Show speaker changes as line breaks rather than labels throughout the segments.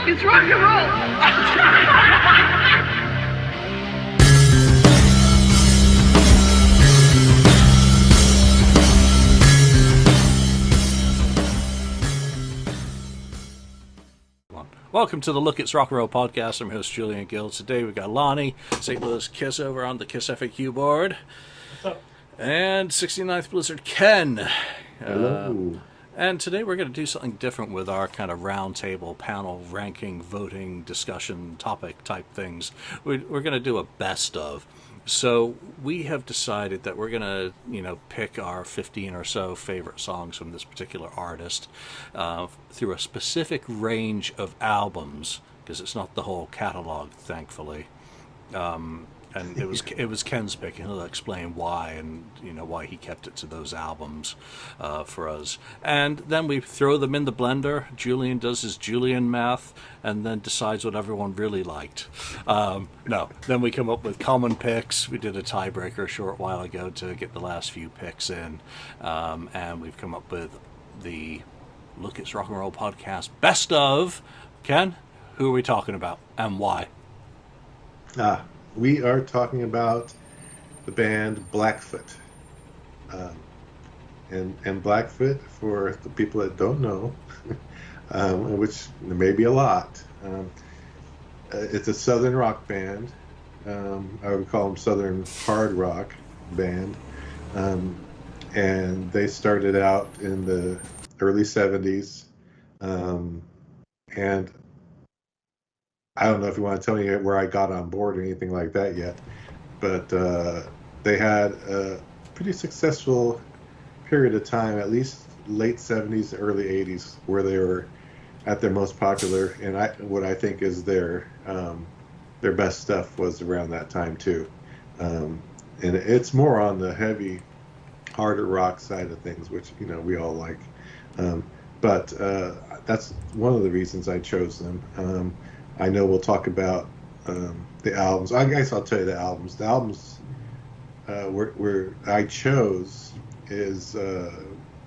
It's rock and roll!
Welcome to the Look It's Rock and Roll podcast. I'm your host Julian Gill. Today we've got Lonnie, St. Louis Kiss over on the KissFAQ board.
What's up?
And 69th Blizzard Ken.
Hello.
And today we're going to do something different with our kind of roundtable panel ranking, voting, discussion, topic type things. We're going to do a best of. So we have decided that we're going to, pick our 15 or so favorite songs from this particular artist through a specific range of albums, because it's not the whole catalog, thankfully. And it was Ken's pick, and he'll explain why, and why he kept it to those albums for us. And then we throw them in the blender. Julian does his Julian math, and then decides what everyone really liked. Then we come up with common picks. We did a tiebreaker a short while ago to get the last few picks in, and we've come up with the Look It's Rock and Roll podcast best of. Ken, who are we talking about, and why?
We are talking about the band Blackfoot. And Blackfoot, for the people that don't know, which may be a lot, it's a southern rock band. I would call them southern hard rock band. And they started out in the early 70s. And I don't know if you want to tell me where I got on board or anything like that yet, but they had a pretty successful period of time, at least late 70s, early 80s, where they were at their most popular, and what I think is their best stuff was around that time too. And it's more on the heavy, harder rock side of things, which we all like. But that's one of the reasons I chose them. I know we'll talk about the albums. I guess I'll tell you the albums. The albums where I chose is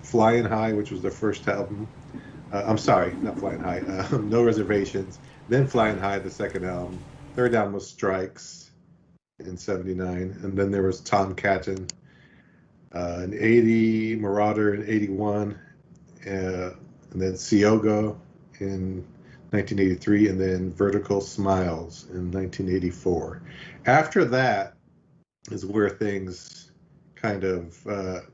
Flying High, which was their first album. I'm sorry, not Flying High. No Reservations. Then Flying High, the second album. Third album was Strikes in '79, and then there was Tomcattin in '80, Marauder in '81, and then Siogo in 1983, and then Vertical Smiles in 1984. After that is where things kind of,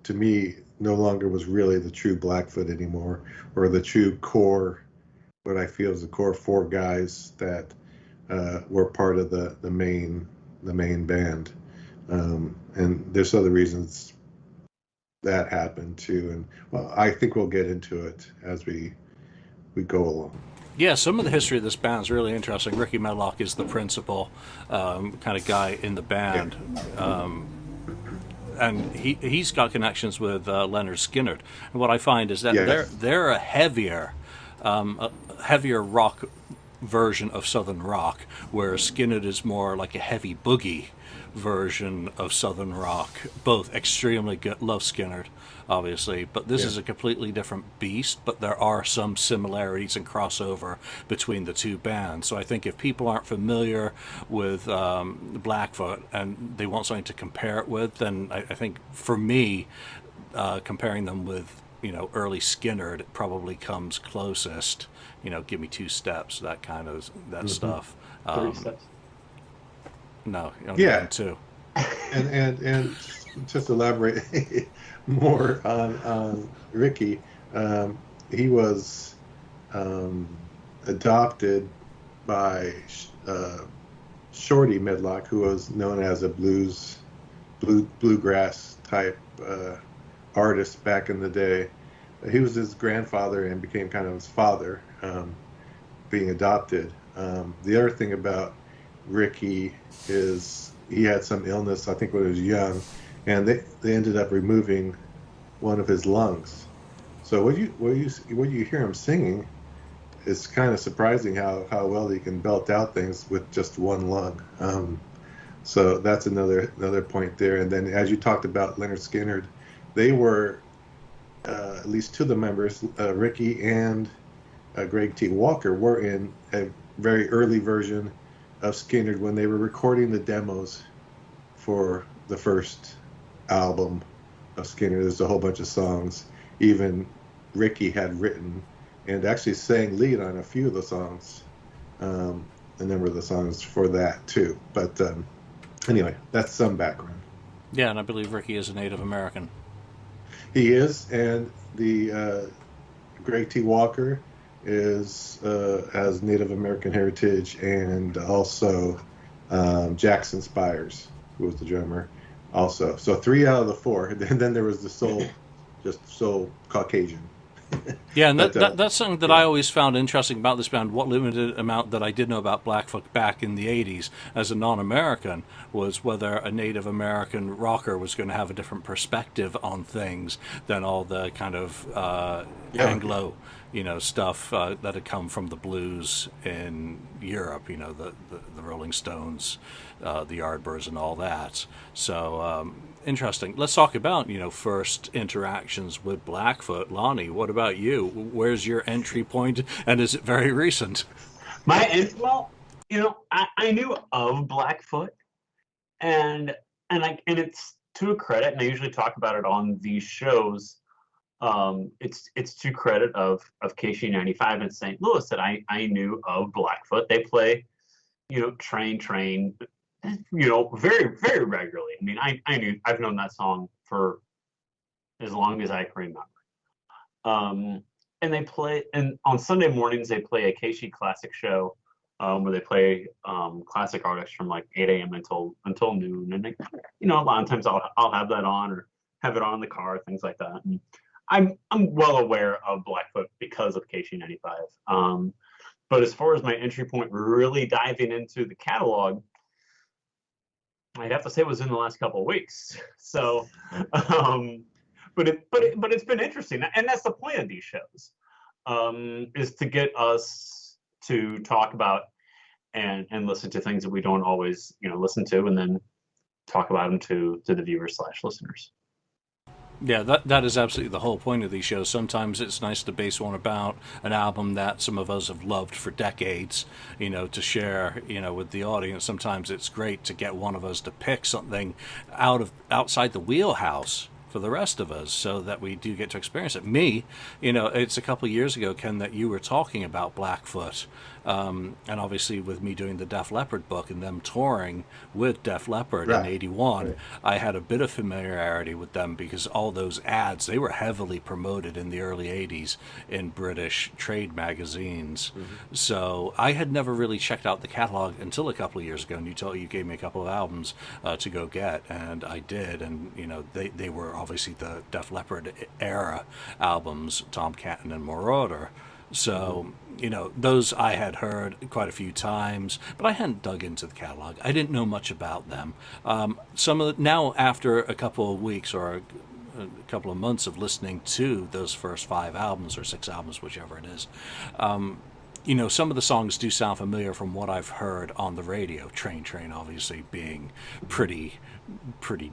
to me, no longer was really the true Blackfoot anymore, or the true core, what I feel is the core four guys that were part of the main band. And there's other reasons that happened too, and well, I think we'll get into it as we go along.
Yeah, some of the history of this band is really interesting. Ricky Medlock is the principal kind of guy in the band. Yeah. And he's got connections with Leonard Skinner. And what I find is that they're a heavier rock version of Southern rock, whereas Skinner is more like a heavy boogie version of Southern rock. Both extremely good. Love Skinner, obviously, but this is a completely different beast, but there are some similarities and crossover between the two bands. So I think if people aren't familiar with Blackfoot and they want something to compare it with, then I think for me, comparing them with early Skinner, it probably comes closest. Give me 2 steps, that kind of stuff.
3 steps.
No, you 2.
And just elaborate more on Ricky. He was adopted by Shorty Medlock, who was known as a bluegrass type artist back in the day. He was his grandfather and became kind of his father, being adopted. The other thing about Ricky is he had some illness, I think, when he was young, and they ended up removing one of his lungs. So when you hear him singing, it's kind of surprising how well he can belt out things with just one lung. So that's another point there. And then, as you talked about Leonard Skinner, they were at least 2 of the members, Ricky and Greg T. Walker were in a very early version of Skinner when they were recording the demos for the first album of Skinner. There's a whole bunch of songs. Even Ricky had written and actually sang lead on a few of the songs, a number of the songs for that too. But anyway, that's some background.
Yeah, and I believe Ricky is a Native American.
He is, and the Greg T. Walker is has Native American heritage, and also Jackson Spires, who was the drummer, also. So three out of the four. And then there was the just sole Caucasian.
Yeah, and
But
that's something that I
yeah,
always found interesting about this band. What limited amount that I did know about Blackfoot back in the 80s as a non American was whether a Native American rocker was going to have a different perspective on things than all the kind of
yeah,
Anglo, stuff that had come from the blues in Europe, the Rolling Stones, the Yardbirds, and all that. So, interesting. Let's talk about, first interactions with Blackfoot. Lonnie, what about you? Where's your entry point, and is it very recent?
Well, I knew of Blackfoot, and and it's to a credit, and I usually talk about it on these shows. It's to credit of KC95 in St. Louis that I knew of Blackfoot. They play, train, very very regularly. I mean, I've known that song for as long as I can remember. Um, and they play, and on Sunday mornings they play a KC Classic show, where they play classic artists from like 8 a.m. until noon. And they, a lot of times I'll have that on or have it on in the car, things like that. And I'm well aware of Blackfoot because of KC95. But as far as my entry point, really diving into the catalog, I'd have to say it was in the last couple of weeks. So, um, but it's been interesting, and that's the point of these shows, is to get us to talk about and listen to things that we don't always listen to, and then talk about them to the viewers slash listeners.
Yeah, that is absolutely the whole point of these shows. Sometimes it's nice to base one about an album that some of us have loved for decades, to share, with the audience. Sometimes it's great to get one of us to pick something outside the wheelhouse for the rest of us so that we do get to experience it. Me, it's a couple of years ago, Ken, that you were talking about Blackfoot. And obviously, with me doing the Def Leppard book and them touring with Def Leppard in
right,
'81,
right.
I had a bit of familiarity with them because all those ads, they were heavily promoted in the early '80s in British trade magazines.
Hmm.
So I had never really checked out the catalog until a couple of years ago, and you gave me a couple of albums to go get, and I did. And they were obviously the Def Leppard era albums, Tom Canton and Marauder.
Hmm.
So, those I had heard quite a few times, but I hadn't dug into the catalog. I didn't know much about them. Now, after a couple of weeks or a couple of months of listening to those first five albums or six albums, whichever it is, some of the songs do sound familiar from what I've heard on the radio. Train, obviously being pretty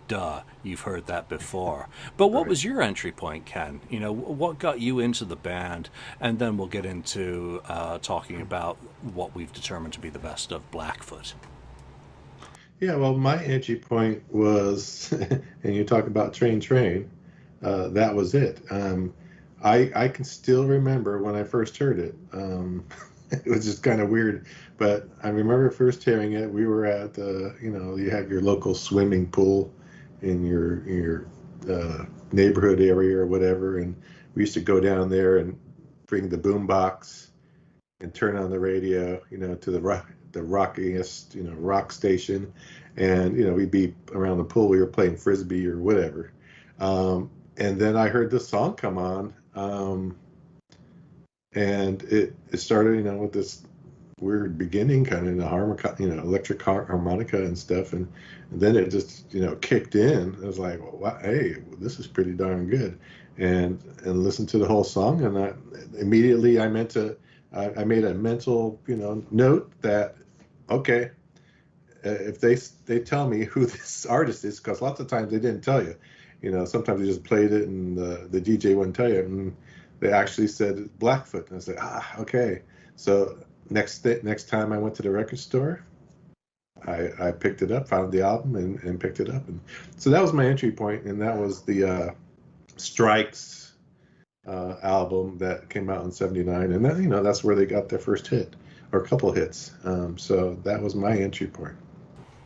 duh. You've heard that before. But what
Right.
was your entry point, Ken? What got you into the band? And then we'll get into talking about what we've determined to be the best of Blackfoot.
Yeah, well, my entry point was, and you talk about Train. That was it. I can still remember when I first heard it. It was just kind of weird, but I remember first hearing it. We were at you have your local swimming pool in your neighborhood area or whatever, and we used to go down there and bring the boom box and turn on the radio, to the rockiest, rock station, and we'd be around the pool. We were playing frisbee or whatever, and then I heard this song come on, and it started, with this weird beginning, kind of in the harmonica, electric harmonica and stuff, and then it just, kicked in. I was like, well, wow, hey, this is pretty darn good, and listened to the whole song, and I immediately I made a mental, note that, okay, if they tell me who this artist is, because lots of times they didn't tell you, sometimes they just played it and the DJ wouldn't tell you. And they actually said Blackfoot, and I said, okay. So next time I went to the record store, I picked it up, found the album, and picked it up, and so that was my entry point, and that was the Strikes album that came out in '79, and then that's where they got their first hit or a couple hits. So that was my entry point.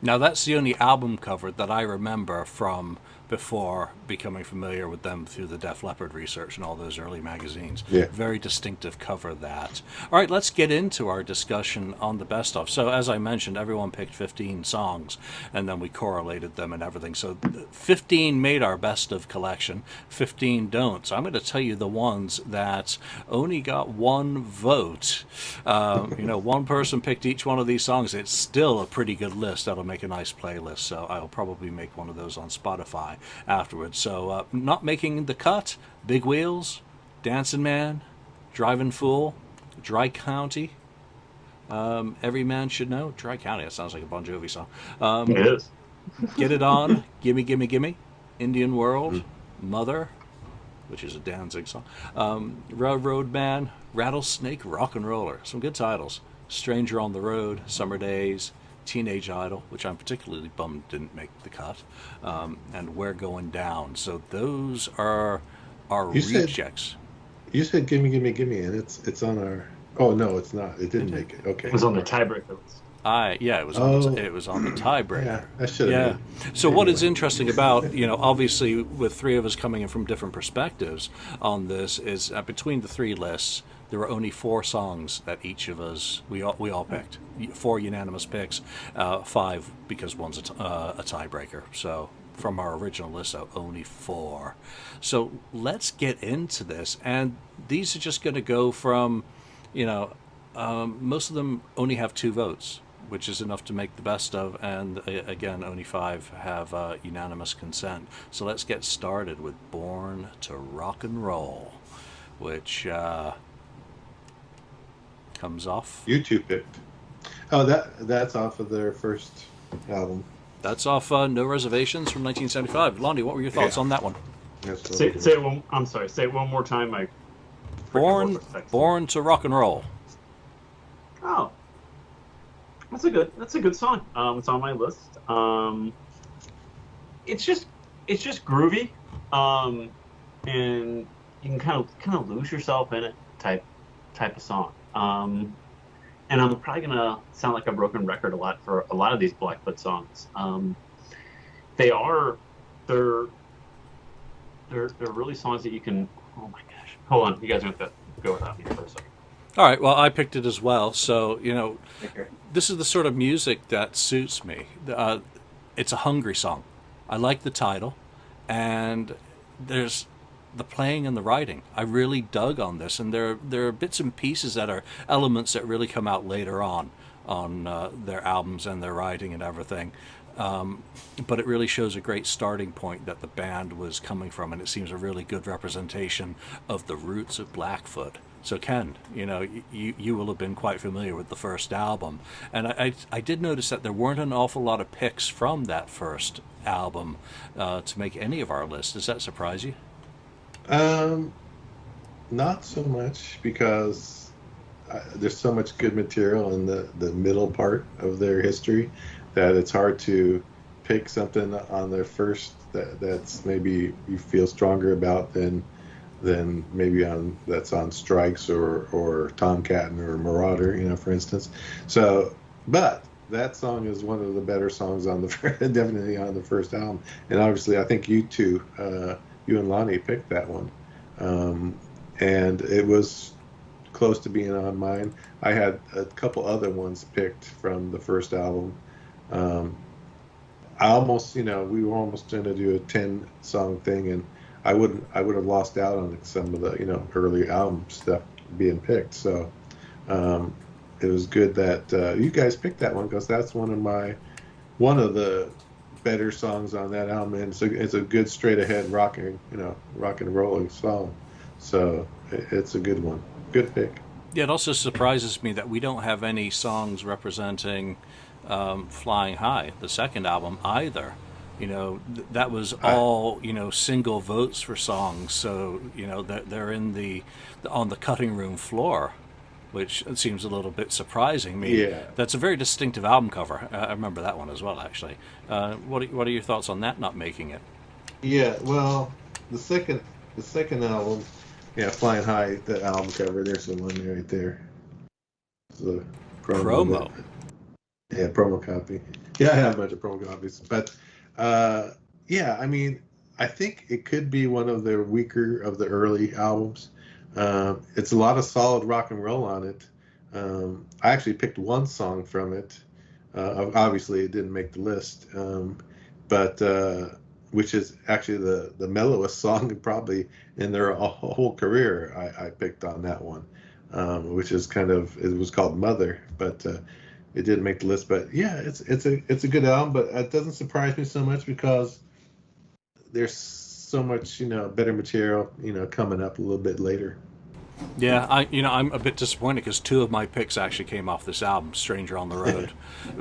Now, that's the only album cover that I remember from before becoming familiar with them through the Def Leppard research and all those early magazines.
Yeah.
Very distinctive cover, that. All right, let's get into our discussion on the best of. So, as I mentioned, everyone picked 15 songs, and then we correlated them and everything. So 15 made our best of collection, 15 don't. So I'm going to tell you the ones that only got one vote. One person picked each one of these songs. It's still a pretty good list. That'll make a nice playlist, so I'll probably make one of those on Spotify afterwards. So not making the cut: Big Wheels, Dancing Man, Driving Fool, Dry County, Every Man Should Know. Dry County, that sounds like a Bon Jovi song.
It is.
Get It On, Gimme Gimme Gimme, Indian World, Mother, which is a Danzig song, Railroad Man, Rattlesnake Rock and Roller. Some good titles. Stranger on the Road, Summer Days, Teenage Idol, which I'm particularly bummed didn't make the cut, and We're Going Down. So those are our rejects.
You said Gimme Gimme Gimme, and it's on our... Oh, no, it's not. It didn't make it. Okay.
It was on the tiebreaker list.
It was on the tiebreaker.
Yeah, I should have.
Yeah. So what is interesting about, obviously with three of us coming in from different perspectives on this is between the three lists, there were only 4 songs that each of us, we all picked. 4 unanimous picks, 5 because one's a tiebreaker. So from our original list, only 4. So let's get into this. And these are just going to go from, most of them only have 2 votes, which is enough to make the best of, and again, only 5 have unanimous consent. So let's get started with Born to Rock and Roll, which comes off.
You 2 picked. Oh, that's off of their first album.
That's off No Reservations from 1975. Lonnie, what were your thoughts on that one?
Say it one. I'm sorry. Say it one more time.
Born to Rock and Roll.
Oh, that's a good song. It's on my list. It's just groovy, and you can kind of lose yourself in it type of song. And I'm probably gonna sound like a broken record a lot for a lot of these Blackfoot songs. They're really songs that you can. Oh my gosh! Hold on, you guys have to go without me for a second.
All right, well, I picked it as well. So, this is the sort of music that suits me. It's a hungry song. I like the title, and there's the playing and the writing. I really dug on this, and there are bits and pieces that are elements that really come out later on their albums and their writing and everything. But it really shows a great starting point that the band was coming from, and it seems a really good representation of the roots of Blackfoot. So Ken, you will have been quite familiar with the first album, and I did notice that there weren't an awful lot of picks from that first album to make any of our lists. Does that surprise you?
Not so much, because there's so much good material in the middle part of their history that it's hard to pick something on their first that's maybe you feel stronger about than maybe that's on Strikes or Tomcat or Marauder, for instance. So, but that song is one of the better songs on definitely on the first album, and obviously I think you two, you and Lonnie picked that one, and it was close to being on mine. I had a couple other ones picked from the first album. I almost, we were almost going to do a 10-song thing, and I would have lost out on some of the, early album stuff being picked. So it was good that you guys picked that one, because that's one of the better songs on that album, and it's a good straight ahead rock and rolling song. So it's a good one, good pick.
Yeah, it also surprises me that we don't have any songs representing Flying High, the second album, either. That was all single votes for songs. So they're on the cutting room floor, which seems a little bit surprising. I mean,
Yeah.
that's a very distinctive album cover. I remember that one as well, actually. What are your thoughts on that not making it?
Yeah, well, the second album, yeah, Flying High, the album cover, there's the one right there. The promo of it.
Promo.
Yeah, promo copy. Yeah, I have a bunch of promo copies. But yeah, I mean, I think it could be one of the weaker of the early albums. It's a lot of solid rock and roll on it. I actually picked one song from it. Obviously, it didn't make the list, but which is actually the mellowest song probably in their whole career. I picked on that one, which is it was called Mother, but it didn't make the list. But yeah, it's a good album, but it doesn't surprise me so much because there's so much better material coming up a little bit later.
Yeah, I'm a bit disappointed because two of my picks actually came off this album, "Stranger on the Road,"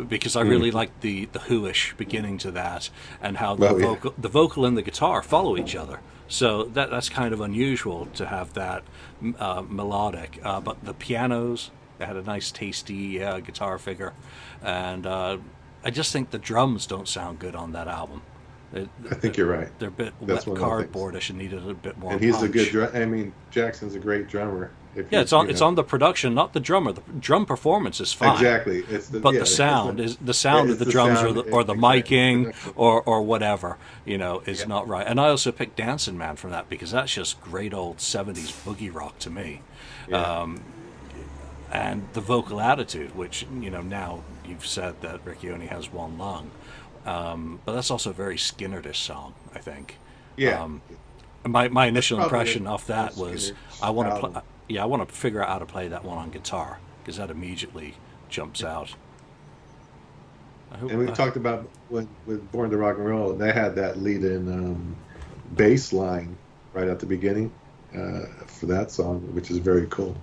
because I really liked the Who-ish beginning to that, and how
Oh, yeah.
the vocal and the guitar follow each other. So that's kind of unusual to have that melodic. But the pianos, they had a nice, tasty guitar figure, and I just think the drums don't sound good on that album. They,
I think you're right.
they're a bit
That's
wet
one of the things.
cardboardish and needed a bit more
And he's a
punch.
good I mean, Jackson's a great drummer. If
Yeah,
you,
it's on the production, not the drummer. The drum performance is fine,
exactly. It's the
but
yeah.
the sound is the
Yeah,
sound of
it's
the
the
drums
sound.
or the
Exactly.
miking
Production.
or whatever is
Yeah.
not right. And I also picked Dancing Man from that because that's just great old '70s boogie rock to me,
Yeah.
and the vocal attitude, which now you've said that Ricky only has one lung, but that's also a very Skinnerdish song, I think.
Yeah.
My
That's
initial
probably
impression off that was I want to
album.
play. Yeah, I want to figure out how to play that one on guitar because that immediately jumps out. I hope.
And we talked about when with Born to Rock and Roll, they had that lead in bass line right at the beginning for that song, which is very cool.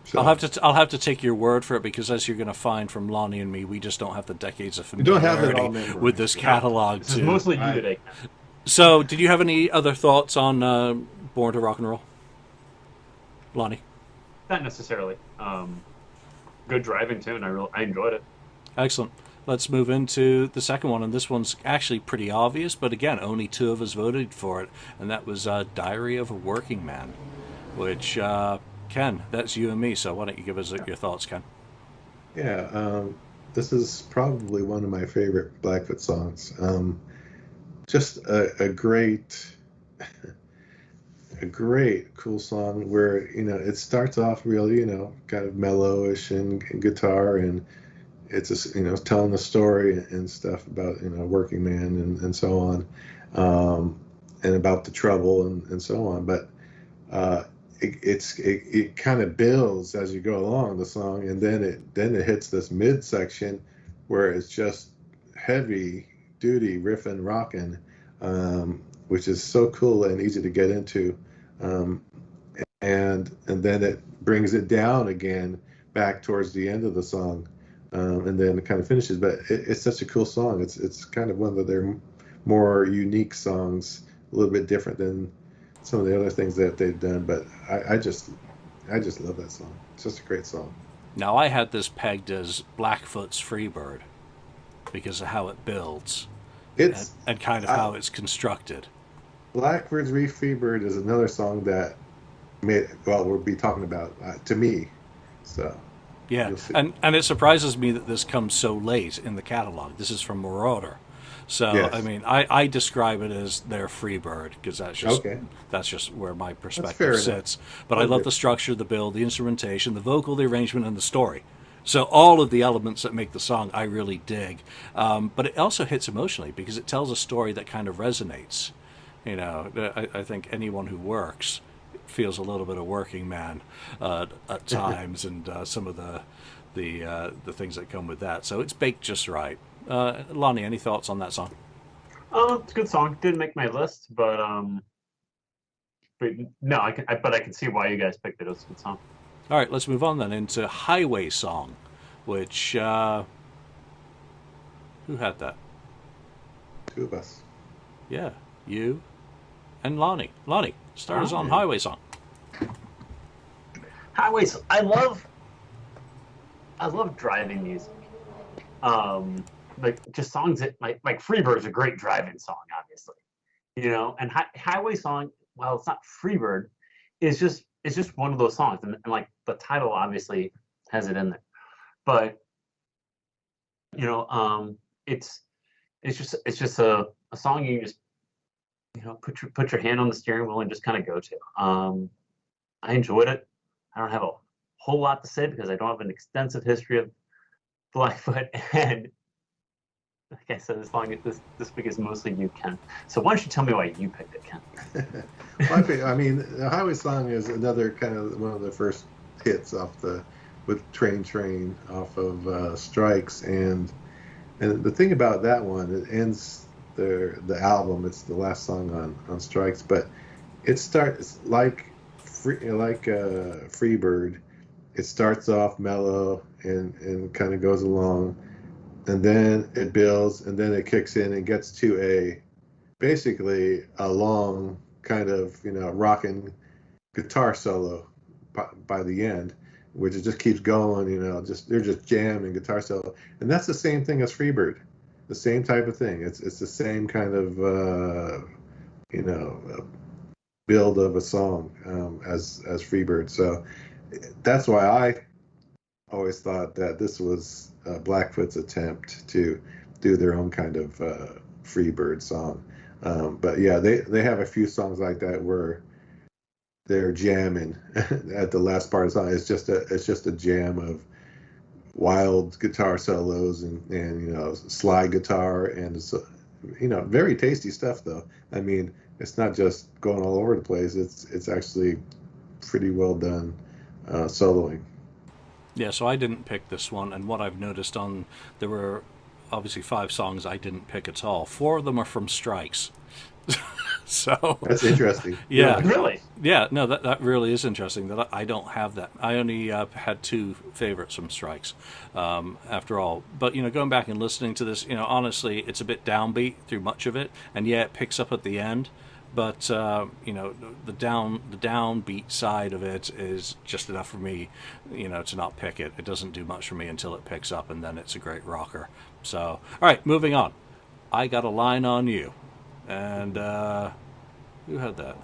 So
I'll have to take your word for it because as you're going to find from Lonnie and me, we just don't have the decades of
we don't have it all
familiarity with this
memorized.
catalog.
This is mostly you
I-
today.
So, did you have any other thoughts on Born to Rock and Roll, Lonnie?
Not necessarily. Good driving tune. I enjoyed it.
Excellent. Let's move into the second one, and this one's actually pretty obvious, but again, only two of us voted for it, and that was Diary of a Working Man, which, Ken, that's you and me, so why don't you give us your thoughts, Ken?
Yeah, this is probably one of my favorite Blackfoot songs. Just a great, a great, cool song where it starts off really kind of mellowish and guitar, and it's just telling the story and stuff about working man and so on, and about the trouble and so on. But it kind of builds as you go along the song, and then it hits this midsection where it's just heavy duty riffing rocking, which is so cool and easy to get into, um, and then it brings it down again back towards the end of the song, and then it kind of finishes. But it's such a cool song. It's kind of one of their more unique songs, a little bit different than some of the other things that they've done. But I just love that song. It's just a great song.
Now, I had this pegged as Blackfoot's Freebird because of how it builds
It's
and kind of how it's constructed.
Blackbird's Reef Freebird is another song that we'll be talking about to me. So
Yeah,
you'll see.
and it surprises me that this comes so late in the catalog. This is from Marauder. So,
Yes.
I mean, I describe it as their Freebird because
Okay.
that's just where my
fair
perspective
enough.
sits. But I
Okay.
love the structure, the build, the instrumentation, the vocal, the arrangement, and the story. So all of the elements that make the song, I really dig. But it also hits emotionally because it tells a story that kind of resonates. I think anyone who works feels a little bit of working man at times, and some of the things that come with that. So it's baked just right. Lonnie, any thoughts on that song?
It's a good song. Didn't make my list, but no, but I can see why you guys picked it. It's a good song.
All right, let's move on then into Highway Song, which who had that?
two of us.
Yeah, you and Lonnie. Lonnie, start us on
Lonnie.
Highway Song.
Highways. I love driving music. Like just songs that like Freebird's a great driving song, obviously. And Highway Song, well, it's not Freebird, it's just one of those songs, and like the title obviously has it in there. But it's it's just a song you just put your hand on the steering wheel and just kind of go to. I enjoyed it. I don't have a whole lot to say because I don't have an extensive history of Blackfoot, and like I said, this week is mostly you, Ken. So why don't you tell me why you picked it, Ken?
Well, I mean, the Highway Song is another kind of one of the first hits with Train off of Strikes, and the thing about that one, it ends the album. It's the last song on Strikes, but it starts like Freebird. It starts off mellow and kind of goes along, and then it builds, and then it kicks in and gets to basically a long kind of rocking guitar solo by the end, which it just keeps going. They're just jamming guitar solo, and that's the same thing as Freebird, the same type of thing. It's the same kind of build of a song as Freebird. So that's why I always thought that this was Blackfoot's attempt to do their own kind of Freebird song. But yeah, they have a few songs like that where they're jamming at the last part of the song. It's just a jam of wild guitar solos and slide guitar, and it's very tasty stuff though. I mean, it's not just going all over the place. It's actually pretty well done soloing.
Yeah, so I didn't pick this one, and what I've noticed there were obviously 5 songs I didn't pick at all. 4 of them are from Strikes. So
That's interesting.
yeah,
Really?
yeah, no, that really is interesting. That I don't have that. I only had 2 favorites from Strikes, after all. But going back and listening to this, honestly, it's a bit downbeat through much of it, and yeah, it picks up at the end. But the downbeat side of it is just enough for me, to not pick it. It doesn't do much for me until it picks up, and then it's a great rocker. So, all right, moving on. I Got a Line on You, and who had that?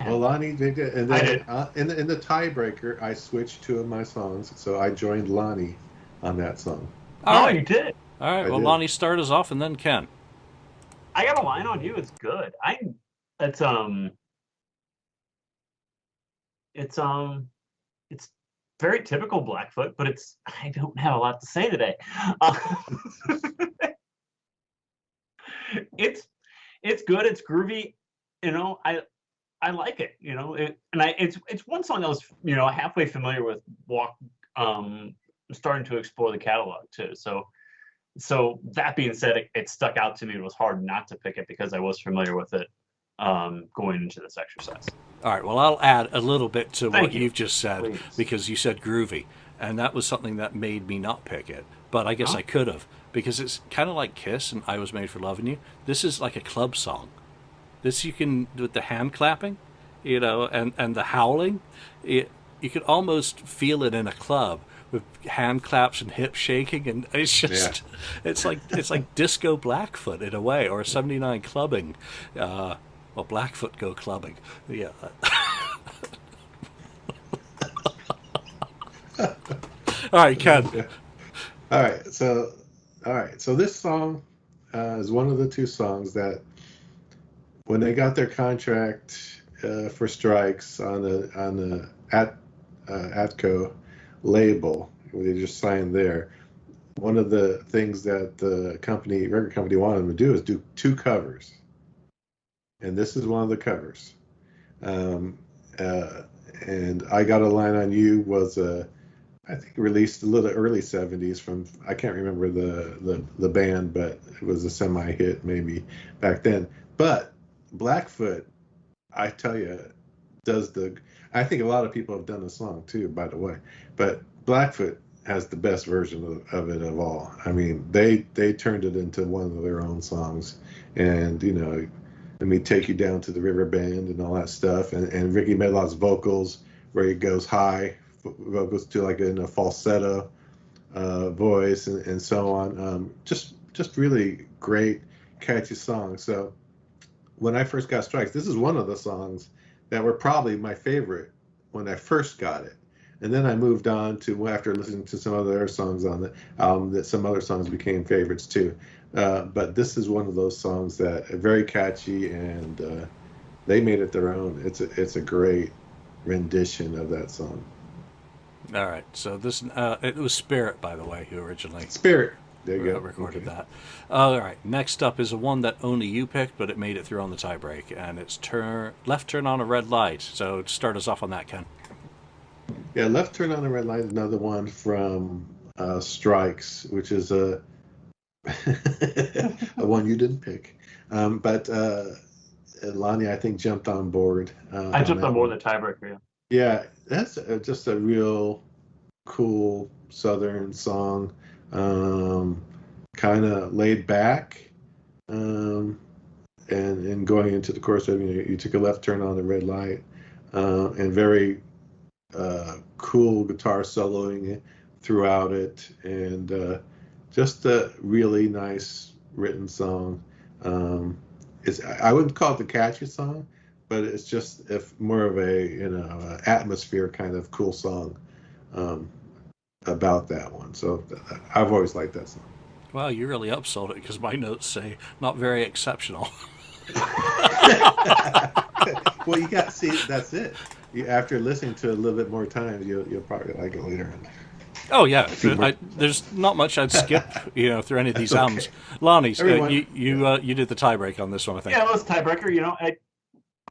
Well, Lonnie did it, and
I
then
did.
in the tiebreaker, I switched 2 of my songs, so I joined Lonnie on that song.
All
Oh,
right,
you did.
all right.
I
Well,
did.
Lonnie, start us off, and then Ken.
I Got a Line on You is good. It's it's it's very typical Blackfoot, but I don't have a lot to say today. Uh, it's it's good. It's groovy. I like it. It's one song I was halfway familiar with. Starting to explore the catalog too. So that being said, it stuck out to me. It was hard not to pick it because I was familiar with it going into this exercise.
All right, well, I'll add a little bit to what
Thank you.
you've just said
Please.
because you said groovy, and that was something that made me not pick it. But I guess
Huh?
I could have because it's kind of like Kiss and I Was Made for Loving You. This is like a club song. This you can with the hand clapping, and the howling. You could almost feel it in a club with hand claps and hip shaking, and it's just it's like disco Blackfoot in a way, or 79 clubbing. Well, Blackfoot go clubbing. Yeah. All right, Ken.
Yeah. All right, so this song is one of the 2 songs that, when they got their contract for Strikes on the Atco label, they just signed there. One of the things that the record company wanted them to do is do 2 covers, and this is one of the covers. Um, uh, and I Got a Line on You was I think released a little early 70s from, I can't remember the band, but it was a semi-hit maybe back then. But Blackfoot, I tell you, I think a lot of people have done the song too, by the way, but Blackfoot has the best version of it of all. I mean, they turned it into one of their own songs, and let me take you down to the river bend and all that stuff, and Ricky Medlock's vocals where he goes high vocals to like in a falsetto voice and so on. Just really great, catchy song. So when I first got Strikes, this is one of the songs that were probably my favorite when I first got it. And then I moved on to, after listening to some other songs on the album, that some other songs became favorites too. But this is one of those songs that are very catchy, and they made it their own. It's a great rendition of that song.
All right, so this it was Spirit, by the way, who originally
Spirit. There you go.
recorded
Okay.
that. All right, next up is a one that only you picked, but it made it through on the tiebreak, and it's Left Turn on a Red Light. So start us off on that, Ken.
Yeah, Left Turn on the Red Light is another one from Strikes, which is a a one you didn't pick. But Lonnie, I think, jumped on board.
I jumped on board
one.
the tiebreaker.
Yeah, that's just a real cool Southern song. Kind of laid back. And going into the chorus of, you took a left turn on the red light, and very cool guitar soloing throughout it, and just a really nice written song. I wouldn't call it the catchiest song, but it's just more of a atmosphere kind of cool song about that one. So I've always liked that song.
Wow, you really upsold it because my notes say not very exceptional.
Well, that's it. After listening to it a little bit more times, you'll probably like it later on.
Oh yeah, there's not much I'd skip, through any of these albums. Lonnie, you did the tiebreak on this one, I think.
Yeah, it was tiebreaker.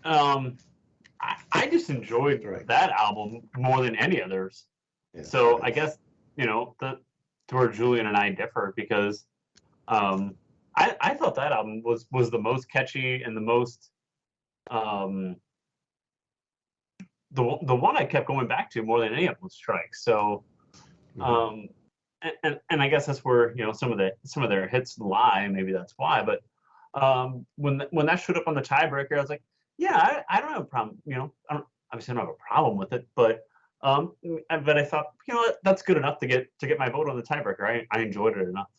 I just enjoyed that album more than any others.
Yeah,
so
right.
I guess to where Julian and I differ, because I thought that album was the most catchy and the most the one I kept going back to more than any of them was Strikes. So and I guess that's where some of their hits lie. Maybe that's why. But when that showed up on the tiebreaker, I was like, yeah, I don't have a problem. Obviously I don't have a problem with it, but I thought, that's good enough to get my vote on the tiebreaker. I enjoyed it enough.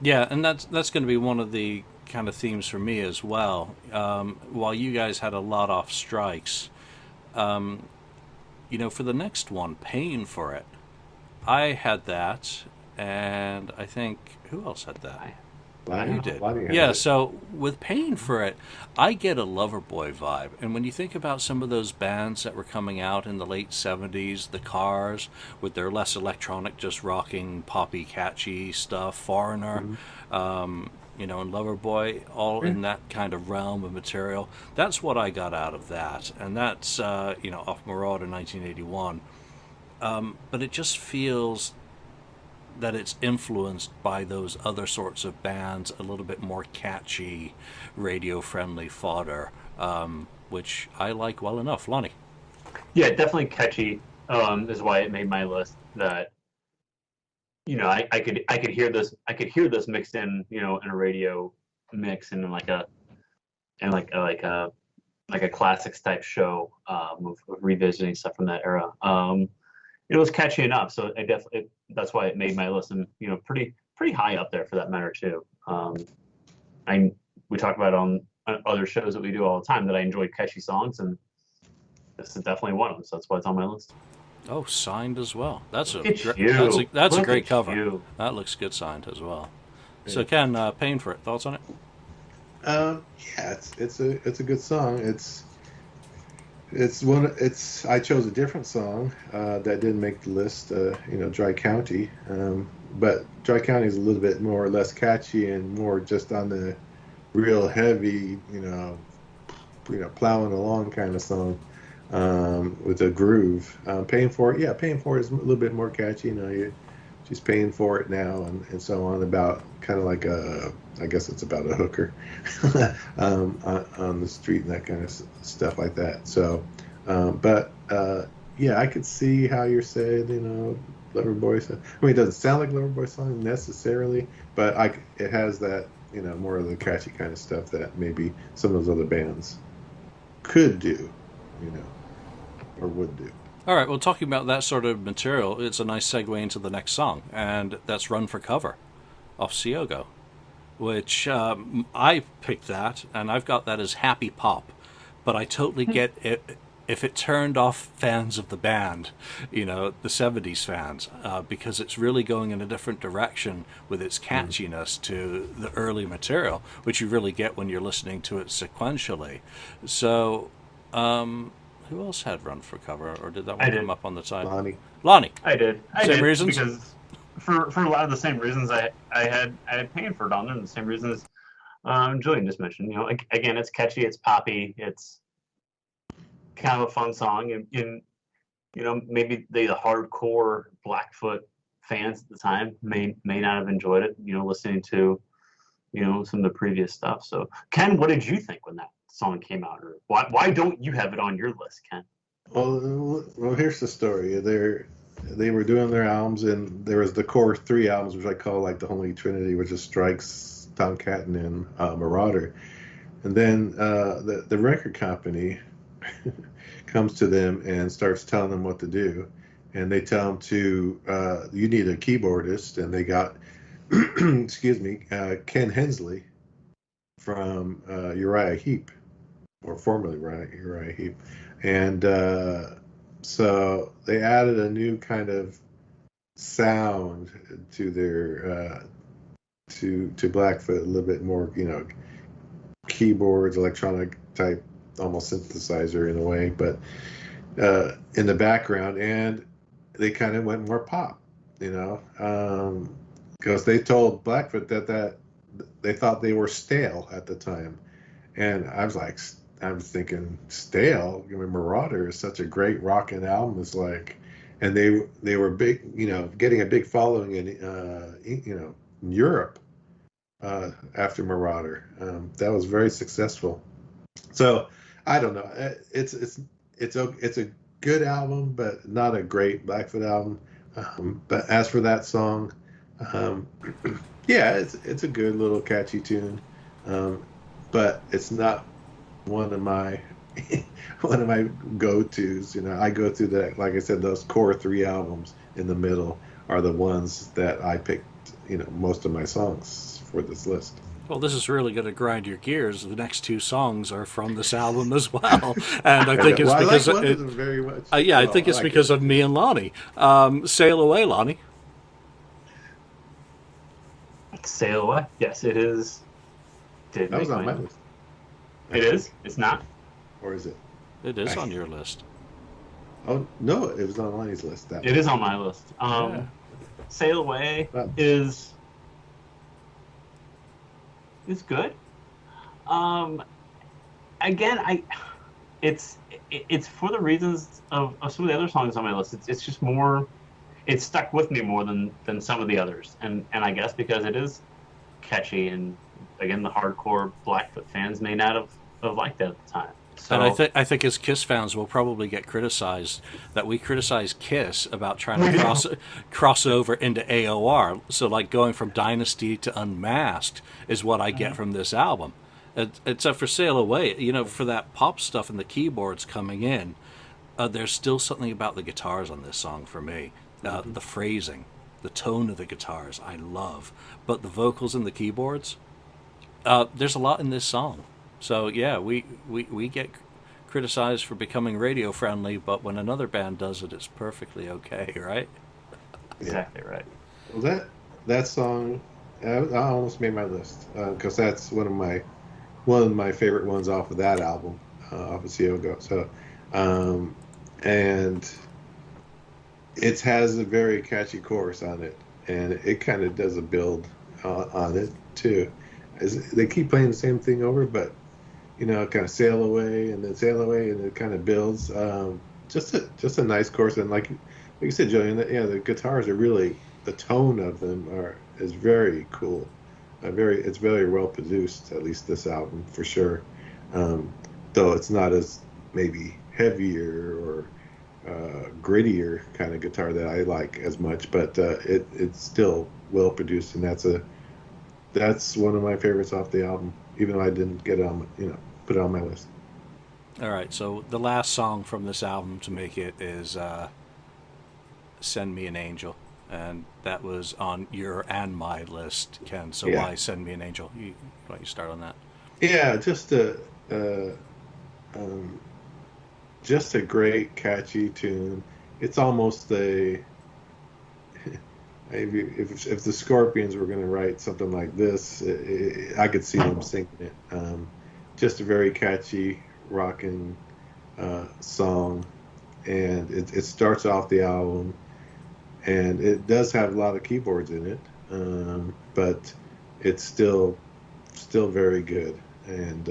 Yeah, and that's going to be one of the kind of themes for me as well. While you guys had a lot off Strikes, for the next one, Paying for It, I had that, and I think who else had that? You did. Yeah, so with Paying for It, I get a Loverboy vibe. And when you think about some of those bands that were coming out in the late 70s, the Cars, with their less electronic, just rocking, poppy, catchy stuff, Foreigner, and Loverboy, all in that kind of realm of material, that's what I got out of that. And that's, off Marauder 1981. But it just feels that it's influenced by those other sorts of bands, a little bit more catchy, radio-friendly fodder, which I like well enough. Lonnie?
Yeah, definitely catchy. Is why it made my list. That I could hear this mixed in in a radio mix and like a classics type show of revisiting stuff from that era. It was catchy enough, so that's why it made my list, and pretty high up there for that matter too. We talk about on other shows that we do all the time that I enjoy catchy songs, and this is definitely one of them. So that's why it's on my list.
Oh, signed as well. That's a great cover.
You.
That looks good signed as well. Yeah. So Ken, Paying for It, thoughts on it?
Yeah, it's a good song. I chose a different song that didn't make the list. Dry County, but Dry County is a little bit more or less catchy and more just on the real heavy, plowing along kind of song with a groove. Paying for It is a little bit more catchy. She's paying for it now, and so on, about kind of like I guess it's about a hooker on the street and that kind of stuff like that. So, I could see how you're saying, Loverboy song. I mean, it doesn't sound like Loverboy song necessarily, but it has that, more of the catchy kind of stuff that maybe some of those other bands could do, you know, or would do.
All right, well, talking about that sort of material, it's a nice segue into the next song, and that's Run for Cover off Siogo, which I picked that, and I've got that as happy pop, but I totally get it if it turned off fans of the band, the 70s fans, because it's really going in a different direction with its catchiness to the early material, which you really get when you're listening to it sequentially. So, who else had Run for Cover, or did that one come up on the side? Lonnie.
I did.
Same reasons?
Because for a lot of the same reasons I had paying for it on there, and the same reasons Julian just mentioned. Again, it's catchy, it's poppy, it's kind of a fun song, and maybe the hardcore Blackfoot fans at the time may not have enjoyed it. Listening to some of the previous stuff. So, Ken, what did you think when that song came out, or why don't you have it on your list, Ken?
Well, here's the story. They were doing their albums, and there was the core 3 albums, which I call like the Holy Trinity, which is Strikes, Tomcat, and Marauder. And then the record company comes to them and starts telling them what to do, and they tell them you need a keyboardist, and they got excuse me, Ken Hensley from Uriah Heep, or formerly Uriah Heep, and so they added a new kind of sound to their to Blackfoot, a little bit more, keyboards, electronic type, almost synthesizer in a way, but in the background, and they kind of went more pop, because they told Blackfoot that they thought they were stale at the time, and I was thinking, stale? I mean, Marauder is such a great rockin' album. It's like, and they were big, getting a big following in Europe after Marauder. That was very successful. So I don't know. It's a good album, but not a great Blackfoot album. But as for that song, yeah, it's a good little catchy tune, but it's not one of my go-tos. I go through that, like I said, those core 3 albums in the middle are the ones that I picked, most of my songs for this list.
Well, this is really going to grind your gears. The next 2 songs are from this album as well, and I think it's because
I like one of them very much.
I think it's because of me and Lonnie. Sail Away, Lonnie.
Sail Away. Yes, it is.
That was on my list.
It is? It's not?
Or is it?
It is on your list.
Oh, no, it was on Lonnie's list.
It is on my list. Sail Away is good. Again, it's for the reasons of some of the other songs on my list. It's just more, it stuck with me more than some of the others, and I guess because it is catchy, and again, the hardcore Blackfoot fans may not have liked it at the time. So,
and I think as Kiss fans, we'll probably get criticized that we criticize Kiss about trying to cross over into AOR. So, like, going from Dynasty to Unmasked is what I get from this album. Except for Sail Away, for that pop stuff and the keyboards coming in, there's still something about the guitars on this song for me. The phrasing, the tone of the guitars, I love. But the vocals and the keyboards, there's a lot in this song. So, yeah, we get criticized for becoming radio friendly, but when another band does it, it's perfectly okay, right?
Exactly right.
Well, that song, I almost made my list, because that's one of my favorite ones off of that album, off of Siogo. So, and it has a very catchy chorus on it, and it kind of does a build on it too. They keep playing the same thing over, but kind of sail away and then sail away, and it kind of builds. Just a nice chorus, and like you said, Julian, the guitars are really, the tone of them is very cool. It's very well produced, at least this album for sure. Though it's not as maybe heavier or grittier kind of guitar that I like as much, but it's still well produced, and that's one of my favorites off the album, even though I didn't get it on, put it on my list.
All right, so the last song from this album to make it is "Send Me an Angel," and that was on your and my list, Ken. So
Yeah.
why "Send Me an Angel"? Why don't you start on that?
Yeah, uh, um, just a great catchy tune. It's almost a if the Scorpions were going to write something like this, I could see them singing it. Just a very catchy rocking song, and it starts off the album, and it does have a lot of keyboards in it, but it's still very good. And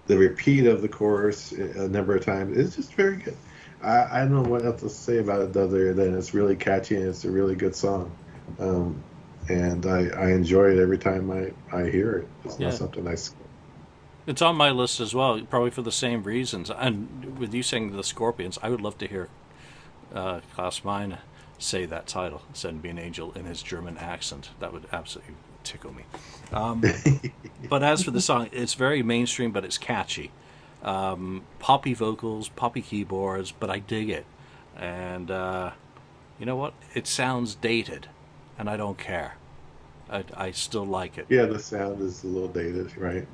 the repeat of the chorus a number of times is just very good. I don't know what else to say about it other than it's really catchy and it's a really good song. And I enjoy it every time I hear it. It's
Yeah.
not something I skip.
It's on my list as well, probably for the same reasons. And with you saying the Scorpions, I would love to hear Klaus Meine say that title, "Send Me an Angel," in his German accent. That would absolutely tickle me. But as for the song, it's very mainstream, but it's catchy. Poppy vocals, poppy keyboards, but I dig it. And you know what? It sounds dated, and I don't care. I still like it.
Yeah, the sound is a little dated, right?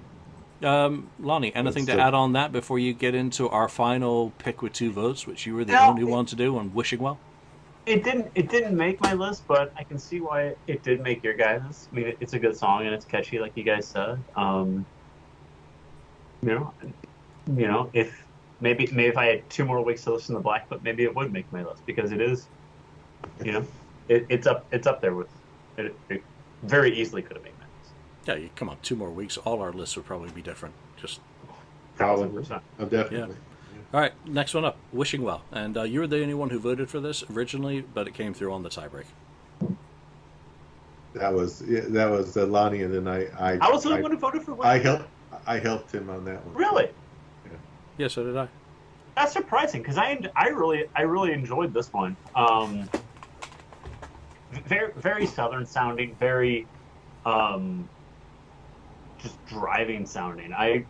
Lonnie, anything to
still-
add on that before you get into our final pick with 2 votes, which you were the
No,
only one to do on Wishing Well?
It didn't make my list, but I can see why it did make your guys'. I mean, it's a good song and it's catchy, like you guys said. You know, if maybe if I had 2 more weeks to listen to Blackfoot, maybe it would make my list because it is, it's up there with it very easily could have made my list.
Yeah, come on, 2 more weeks, all our lists would probably be different. Just
Probably.
100%.
Oh, definitely.
all right. Next one up, Wishing Well, and you were the only one who voted for this originally, but it came through on the tiebreak.
That was Lonnie, and then
I was the only one who voted for
I
Wishing Well.
helped him on that one.
Really?
Yeah, so did I.
That's surprising because I really enjoyed this one. Very very southern sounding, very just driving sounding. I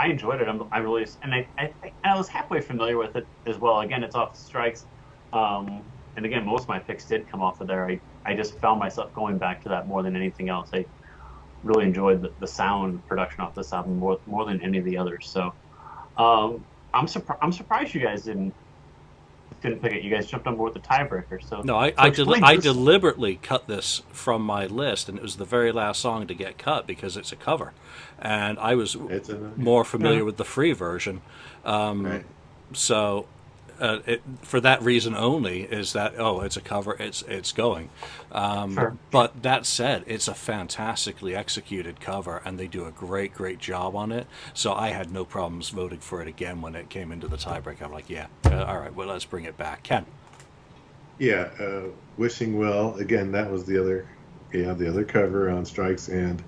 enjoyed it. I really and I was halfway familiar with it as well. Again, it's off Strikes, and again, most of my picks did come off of there. I just found myself going back to that more than anything else. I really enjoyed the sound production off this album more than any of the others. So I'm surprised you guys didn't pick it. You guys jumped on board with the tiebreaker. So
No, I
explain this.
deliberately cut this from my list, and it was the very last song to get cut because it's a cover, and I was more familiar with the free version.
Right.
So for that reason only is that it's a cover, it's going.
Sure.
But that said, it's a fantastically executed cover, and they do a great job on it. So I had no problems voting for it again when it came into the tiebreak. I'm like, all right, well, let's bring it back. Ken.
Yeah, Wishing Well. Again, that was the other cover on Strikes, and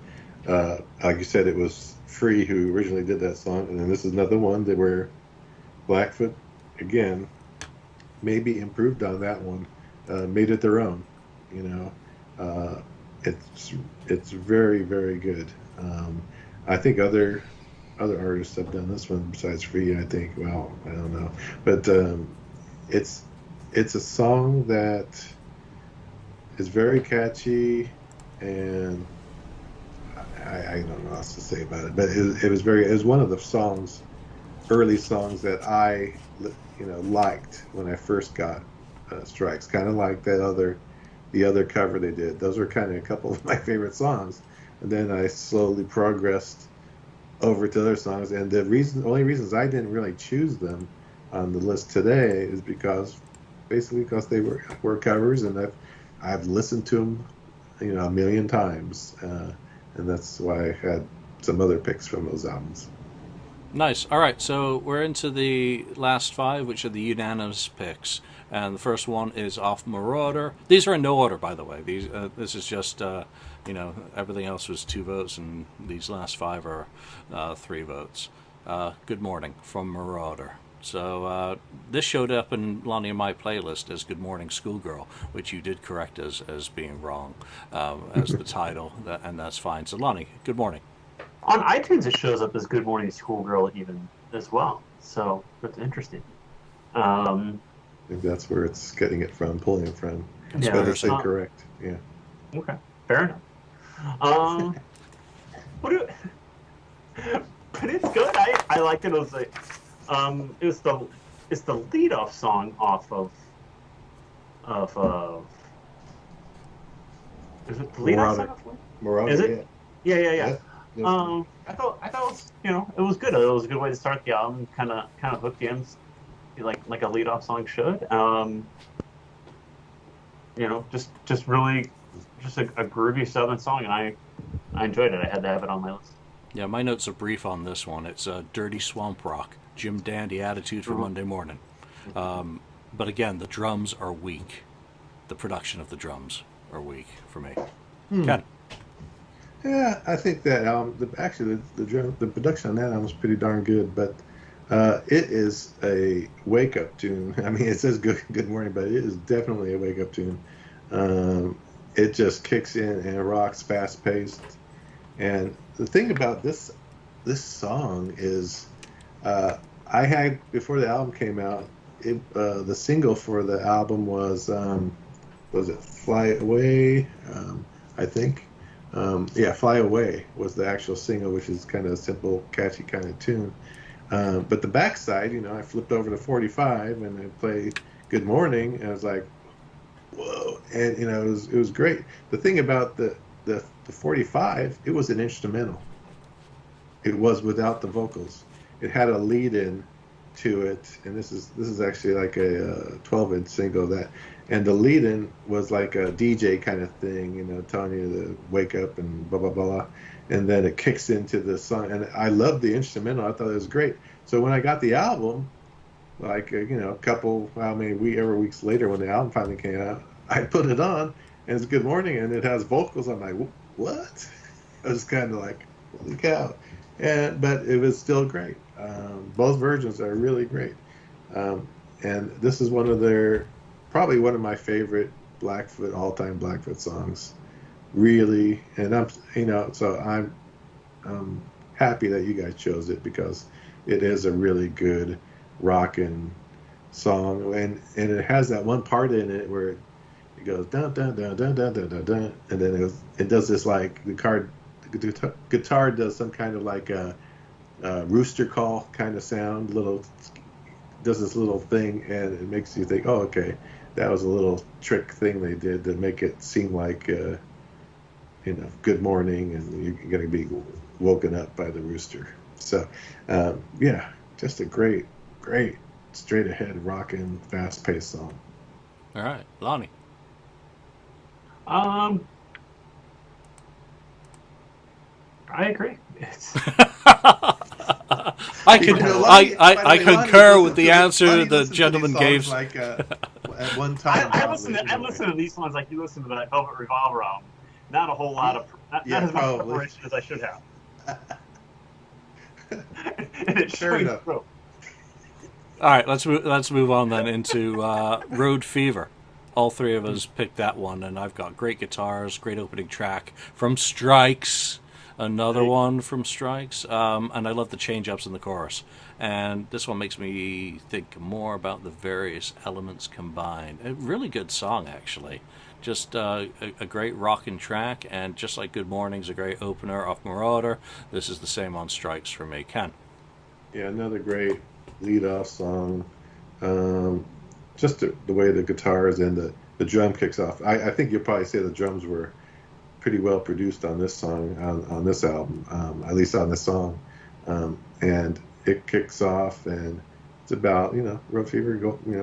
like you said, it was Free who originally did that song, and then this is another one that where Blackfoot again maybe improved on that one, made it their own. It's very very good. I think other artists have done this one besides Free. I think, well, I don't know, but it's a song that is very catchy, and I don't know what else to say about it, but it was one of the early songs that I liked when I first got Strikes, kind of like the other cover they did. Those were kind of a couple of my favorite songs, and then I slowly progressed over to other songs, and the only reasons I didn't really choose them on the list today is because they were covers, and I've listened to them a million times, and that's why I had some other picks from those albums.
Nice. All right, so we're into the last 5, which are the unanimous picks, and the first one is off Marauder. These are in no order, by the way. This is just everything else was 2 votes, and these last 5 are 3 votes. Good Morning from Marauder. So this showed up in Lonnie and my playlist as "Good Morning Schoolgirl," which you did correct as being wrong as the title, and that's fine. So Lonnie, good morning.
On iTunes, it shows up as "Good Morning Schoolgirl" even as well. So that's interesting. Um,
I think that's where it's getting it from, pulling it from.
yeah.
But it's
Conspiracy.
incorrect. Yeah.
Okay. Fair enough. Um, what do? But it's good. I liked it. It was like, it's the lead off song off of is it the lead off song?
Moronic,
Is it? Yeah.
Yeah.
I thought it was, it was good. It was a good way to start the album. Kind of hooked you in, like a lead off song should. Just really, just a groovy Southern song, and I enjoyed it. I had to have it on my list.
Yeah, my notes are brief on this one. It's a dirty swamp rock, Jim Dandy attitude for Monday morning. But again, the drums are weak. The production of the drums are weak for me. Ken.
Yeah, I think that the production on that album is pretty darn good, but it is a wake up tune. I mean, it says good morning, but it is definitely a wake up tune. It just kicks in and rocks fast paced. And the thing about this song is, I had, before the album came out, the single for the album was it Fly Away? I think. Fly Away was the actual single, which is kind of a simple, catchy kind of tune. But the backside, I flipped over to 45 and I played Good Morning, and I was like, whoa. And, it was great. The thing about the 45, it was an instrumental. It was without the vocals. It had a lead in to it, and this is actually like a 12-inch single and the lead in was like a DJ kind of thing, telling you to wake up and blah blah blah, and then it kicks into the song, and I loved the instrumental. I thought it was great. So when I got the album, like a couple, weeks later, when the album finally came out, I put it on, and it's Good Morning, and it has vocals. I'm like, what? I was kind of like, holy cow. But it was still great. Both versions are really great. And this is probably one of my favorite all-time Blackfoot songs. Really. And I'm happy that you guys chose it, because it is a really good rockin' song. And it has that one part in it where it goes dun dun dun dun dun dun dun dun, and then it does this, like, the guitar does some kind of like a rooster call kind of sound, does this little thing, and it makes you think, oh, okay, that was a little trick thing they did to make it seem like good morning, and you're going to be woken up by the rooster. So just a great straight ahead rockin' fast paced song.
All right, Lonnie.
I agree.
I concur with the answer the gentleman gave.
Like at one time,
I listen to these songs like you listen to that Velvet Revolver album. Not a whole lot of not as much preparation as I should have. And it's
fair enough.
Through.
All right, let's move on then into Road Fever. All three of us picked that one, and I've got great guitars, great opening track from Strikes, another one from Strikes, and I love the change-ups in the chorus. And this one makes me think more about the various elements combined. A really good song, actually. Just a great rockin' track, and just like Good Morning's a great opener off Marauder, this is the same on Strikes for me. Ken?
Yeah, another great lead-off song. Just the way the guitars and the drum kicks off. I think you'll probably say the drums were pretty well produced on this song, on this album, at least on this song. And it kicks off, and it's about, road fever,